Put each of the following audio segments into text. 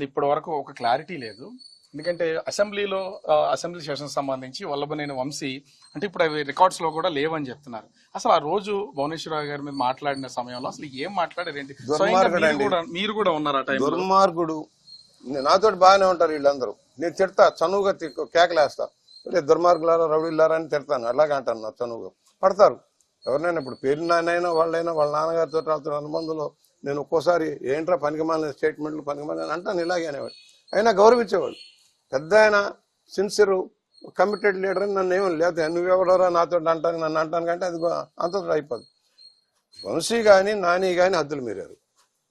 ఇప్పటి వరకు ఒక క్లారిటీ లేదు. ఎందుకంటే అసెంబ్లీలో అసెంబ్లీ సెషన్ సంబంధించి వల్లభనేని వంశీ అంటే ఇప్పుడు అవి రికార్డ్స్ లో కూడా లేవని చెప్తున్నారు. అసలు ఆ రోజు భువనేశ్వరరావు గారి మీద మాట్లాడిన సమయంలో అసలు ఏం మాట్లాడారేంటి? స్వయంగా మీరు కూడా ఉన్నారు ఆ టైంలో. దుర్మార్గుడు. నాతో బాగానే ఉంటారు వీళ్ళందరూ. నేను తిడతా, చనువుగా కేకలేస్తా, దుర్మార్గులారా రౌడీలారా అని తిడతాను. అలాగే అంటాను, నా చనువుగా పడతారు. ఎవరినైనా ఇప్పుడు పేరు నాయనైనా వాళ్ళైనా వాళ్ళ నాన్నగారితో రాత్రి అనుబంధంలో నేను ఒక్కోసారి ఏంట్రా పనికిమాలిన స్టేట్మెంట్లు పనికిమాలిన అంటాను, ఇలాగే అనేవాడు. అయినా గౌరవించేవాడు. పెద్ద ఆయన సిన్సియర్ కమిటెడ్ లీడర్ అని నన్ను ఏమీ లేదు. నువ్వెవడరా నాతో అంటాను, నన్ను అంటాను కంటే అది అంతతో అయిపోదు. వంశీ కానీ నాని కానీ హద్దులు మీరారు.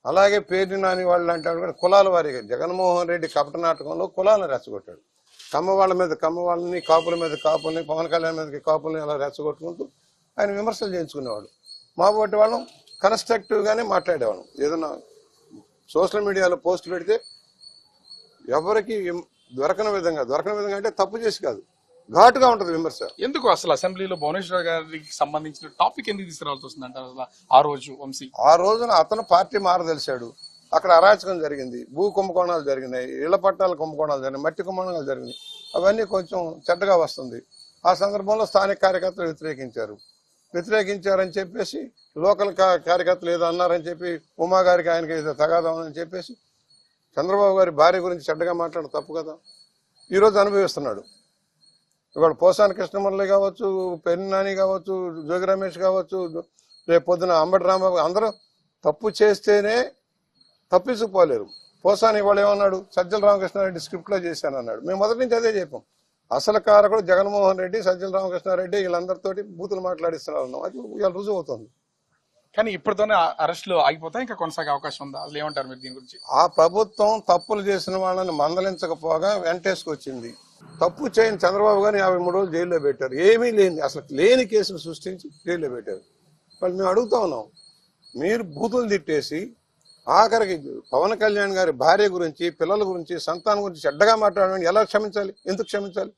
అలాగే పేరు నాని వాళ్ళు అంటాడు కూడా కులాల వారిగా జగన్మోహన్ రెడ్డి కపట నాటకంలో కులాలను రెచ్చగొట్టాడు. కమ్మ వాళ్ళ మీద కమ్మ వాళ్ళని, కాపుల మీద కాపుల్ని, పవన్ కళ్యాణ్ మీద కాపుల్ని అలా రెచ్చగొట్టుకుంటూ ఆయన విమర్శలు చేయించుకునేవాడు. మా పోటీ వాళ్ళం కన్స్ట్రక్టివ్గానే మాట్లాడేవాళ్ళం. ఏదన్నా సోషల్ మీడియాలో పోస్ట్ పెడితే ఎవరికి దొరకని విధంగా అంటే తప్పు చేసి కాదు, ఘాటుగా ఉంటది విమర్శ. ఎందుకు అసలు అసెంబ్లీలో భువనేశ్వర్ గారికి సంబంధించిన టాపిక్ ఎందుకు తీసుకురావాల్సి వస్తుంది అంటారు అసలు ఆ రోజు వంశీ? ఆ రోజున అతను పార్టీ మారదలిశాడు. అక్కడ అరాచకం జరిగింది, భూ కుంభకోణాలు జరిగినాయి, ఇళ్ల పట్టాల కుంభకోణాలు జరిగినాయి, మట్టి కుంభకోణాలు జరిగినాయి. అవన్నీ కొంచెం చెడ్డగా వస్తుంది. ఆ సందర్భంలో స్థానిక కార్యకర్తలు వ్యతిరేకించారని చెప్పేసి లోకల్ కార్యకర్తలు ఏదో అన్నారని చెప్పి ఉమా గారికి ఆయనకి ఏదో తగాదామని చెప్పేసి చంద్రబాబు గారి భార్య గురించి చెడ్డగా మాట్లాడడం తప్పు కదా. ఈరోజు అనుభవిస్తున్నాడు. ఇవాళ పోసాని కృష్ణమురళి కావచ్చు, పెన్ని నాని కావచ్చు, జోగి రమేష్ కావచ్చు, రేపు పొద్దున అంబటి రాంబాబు అందరూ తప్పు చేస్తేనే తప్పించుకుపోలేరు. పోసాని ఇవాళ ఏమన్నాడు, సజ్జల రామకృష్ణారెడ్డి స్క్రిప్ట్లో చేశానన్నాడు. మేము మొదటి నుంచి అదే చెప్పాం. అసలు కారకుడు జగన్మోహన్ రెడ్డి, సజ్జల రామకృష్ణారెడ్డి వీళ్ళందరితోటి బూతులు మాట్లాడిస్తున్నారు. అది ఇవాళ రుజువు అవుతుంది. కానీ ఇప్పటితోనే అరెస్టులు ఆగిపోతాయి, ఇంకా కొనసాగే అవకాశం ఉందా? అసలు ఏమంటారు మీరు దీని గురించి? ఆ ప్రభుత్వం తప్పులు చేసిన వాళ్ళని మందలించకపోగా వెంటేసుకొచ్చింది. తప్పు చేయని చంద్రబాబు గారిని 53 రోజులు జైల్లో పెట్టారు. ఏమీ లేని, అసలు లేని కేసులు సృష్టించి జైల్లో పెట్టారు. వాళ్ళు మేము అడుగుతా ఉన్నాం, మీరు బూతులు తిట్టేసి ఆఖరికి పవన్ కళ్యాణ్ గారి భార్య గురించి, పిల్లల గురించి, సంతానం గురించి చెడ్డగా మాట్లాడమని ఎలా క్షమించాలి? ఎందుకు క్షమించాలి?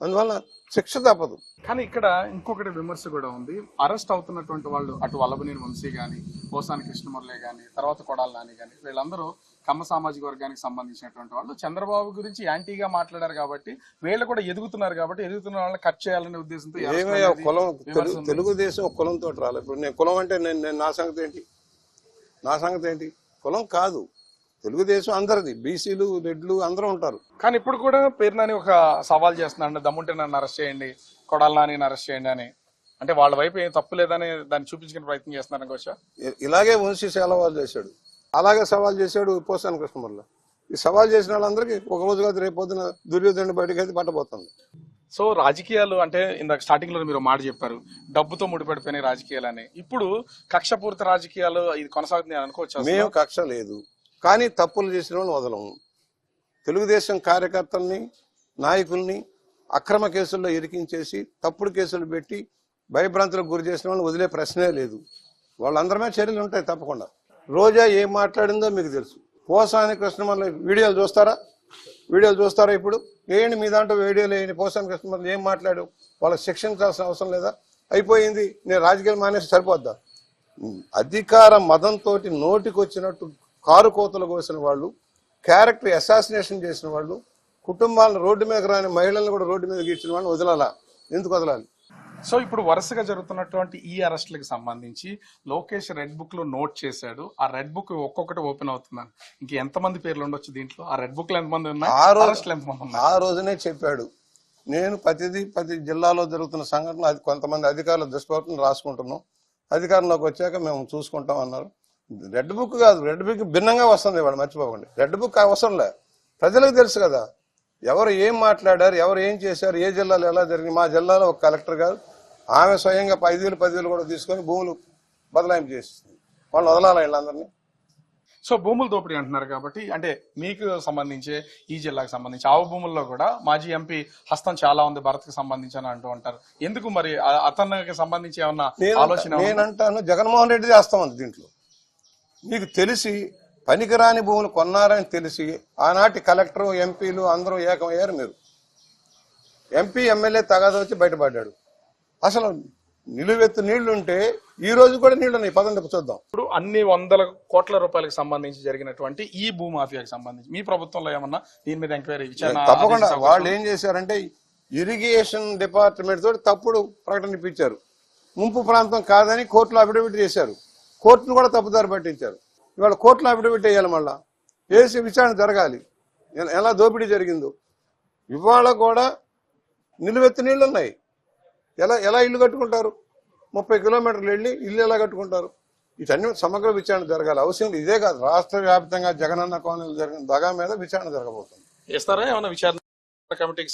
అందువల్ల శిక్ష తప్పదు. కానీ ఇక్కడ ఇంకొకటి విమర్శ కూడా ఉంది. అరెస్ట్ అవుతున్నటువంటి వాళ్ళు అటు వల్లభనేని వంశీ కానీ, పోసాని కృష్ణమురళి కానీ, తర్వాత కొడాలి నాని కానీ, వీళ్ళందరూ కమ్మ సామాజిక వర్గానికి సంబంధించినటువంటి వాళ్ళు చంద్రబాబు గురించి యాంటీగా మాట్లాడారు కాబట్టి వీళ్ళు కూడా ఎదుగుతున్నారు కాబట్టి ఎదుగుతున్న వాళ్ళని కట్ చేయాలనే ఉద్దేశంతో తెలుగుదేశం కులంతో రాలేదు. ఇప్పుడు నేను కులం అంటే నేను నా సంగతి ఏంటి? కులం కాదు, తెలుగుదేశం అందరిది. బీసీలు, రెడ్లు అందరూ ఉంటారు. కానీ ఇప్పుడు కూడా పేరు నాని ఒక సవాల్ చేస్తున్నాడు, దమ్ముంటే నన్ను అరెస్ట్ చేయండి, కొడాలి నాని అరెస్ట్ చేయండి అని. అంటే వాళ్ళ వైపు ఏం తప్పు లేదని దాన్ని చూపించుకునే ప్రయత్నం చేస్తున్నారు అనుకోవచ్చా? ఇలాగే వంశీ సవాల్ చేశాడు, అలాగే సవాల్ చేశాడు పోసాని కృష్ణమురళి. ఈ సవాల్ చేసిన వాళ్ళందరికీ ఒక రోజు కాదు రేపు పొద్దున దుర్యోధనుడి బయటకు అయితే పట్టబోతుంది. సో రాజకీయాలు అంటే ఇందాక స్టార్టింగ్ లో మీరు మాట చెప్పారు, డబ్బుతో ముడిపడిపోయినాయి రాజకీయాలు అని. ఇప్పుడు కక్షపూరిత రాజకీయాలు ఇది కొనసాగుతుంది అనుకోవచ్చు? మేము కక్ష లేదు, కానీ తప్పులు చేసిన వాళ్ళు వదలము. తెలుగుదేశం కార్యకర్తల్ని, నాయకుల్ని అక్రమ కేసుల్లో ఇరికించేసి తప్పుడు కేసులు పెట్టి భయభ్రాంతులకు గురి చేసిన వాళ్ళు వదిలే ప్రశ్నే లేదు. వాళ్ళందరమే చర్యలు ఉంటాయి తప్పకుండా. రోజా ఏం మాట్లాడిందో మీకు తెలుసు. పోసాని కృష్ణమురళి వీడియోలు చూస్తారా? ఇప్పుడు ఏంటి మీ దాంట్లో వీడియోలు ఏంటి? పోసాని కృష్ణమురళి ఏం మాట్లాడు? వాళ్ళకి శిక్షించాల్సిన అవసరం లేదా? అయిపోయింది, నేను రాజకీయాలు మానేసి సరిపోద్దా? అధికార మదంతో నోటికి వచ్చినట్టు కారు కోతలు కోసిన వాళ్ళు, క్యారెక్టర్ అసాసినేషన్ చేసిన వాళ్ళు, కుటుంబాలను రోడ్డు మీద రాని మహిళలను కూడా రోడ్డు మీద గీర్చిన వాళ్ళని వదలాలా? ఎందుకు వదలాలి? సో ఇప్పుడు వరుసగా జరుగుతున్నటువంటి ఈ అరెస్టులకు సంబంధించి లోకేష్ రెడ్ బుక్ లో నోట్ చేశాడు. ఆ రెడ్ బుక్ ఒక్కొక్కటి ఓపెన్ అవుతుందని ఇంక ఎంతమంది పేర్లు ఉండొచ్చు దీంట్లో? ఆ రెడ్ బుక్ లో ఎంతమంది ఉన్నాయి? ఆ రోజునే చెప్పాడు, నేను ప్రతి జిల్లాలో జరుగుతున్న సంఘటనలు అది కొంతమంది అధికారుల దృష్టి రాసుకుంటున్నాం, అధికారంలోకి వచ్చాక మేము చూసుకుంటాం అన్నారు. రెడ్ బుక్ కాదు, రెడ్ బుక్ భిన్నంగా వస్తుంది. వాడు మర్చిపోకండి, రెడ్ బుక్ అవసరం లే. ప్రజలకు తెలుసు కదా ఎవరు ఏం మాట్లాడారు, ఎవరు ఏం చేశారు, ఏ జిల్లాలో ఎలా జరిగింది. మా జిల్లాలో ఒక కలెక్టర్ గారు ఆమె స్వయంగా 5,000, 10,000 కూడా తీసుకొని భూములు బదలాయింపు చేస్తుంది. వాళ్ళు వదలాలి వీళ్ళందరినీ. సో భూముల దోపిడీ అంటున్నారు కాబట్టి, అంటే మీకు సంబంధించే ఈ జిల్లాకు సంబంధించి ఆవు భూముల్లో కూడా మాజీ ఎంపీ హస్తం చాలా ఉంది భరత్కి సంబంధించి అని అంటూ ఉంటారు. ఎందుకు మరి అతనికి సంబంధించి ఏమన్నా ఆలోచన? నేనంటాను జగన్మోహన్ రెడ్డి చేస్తామంది దీంట్లో. మీకు తెలిసి పనికిరాని భూములు కొన్నారని తెలిసి ఆనాటి కలెక్టర్, ఎంపీలు అందరూ ఏకమయ్యారు. మీరు ఎంపీ, ఎమ్మెల్యే తగాద వచ్చి బయటపడ్డాడు. అసలు నిలువెత్తు నీళ్లు ఉంటే ఈ రోజు కూడా నీళ్లు ఉన్నాయి, పదండి చూద్దాం. ఇప్పుడు అన్ని వందల కోట్ల రూపాయలకు సంబంధించి జరిగినటువంటి ఈ భూమాఫియాకి సంబంధించి మీ ప్రభుత్వంలో ఏమన్నా దీని మీద ఎంక్వైరీ విచారణ తప్పకుండా ఆదేశించే వాళ్ళు ఏం చేశారంటే ఇరిగేషన్ డిపార్ట్మెంట్ తోటి తప్పుడు ప్రకటన ఇప్పించారు. ముంపు ప్రాంతం కాదని కోర్టులో అఫిడవిట్ చేశారు. కోర్టును కూడా తప్పుదారి పట్టించారు. ఇవాళ కోర్టులో అఫిడవిట్ వేయాలి, మళ్ళా వేసి విచారణ జరగాలి ఎలా దోపిడీ జరిగిందో. ఇవాళ కూడా నిలువెత్తు నీళ్లు ఉన్నాయి. ఎలా ఎలా ఇల్లు కట్టుకుంటారు? 30 కిలోమీటర్లు వెళ్ళి ఇల్లు ఎలా కట్టుకుంటారు? వీటన్ని సమగ్ర విచారణ జరగాలి. అవసరం ఇదే కాదు, రాష్ట్ర వ్యాప్తంగా జగనన్న కాలనీలు జరిగిన దగా మీద విచారణ జరగబోతుంది. ఇస్తారా ఏమన్నా విచారణ కమిటీకి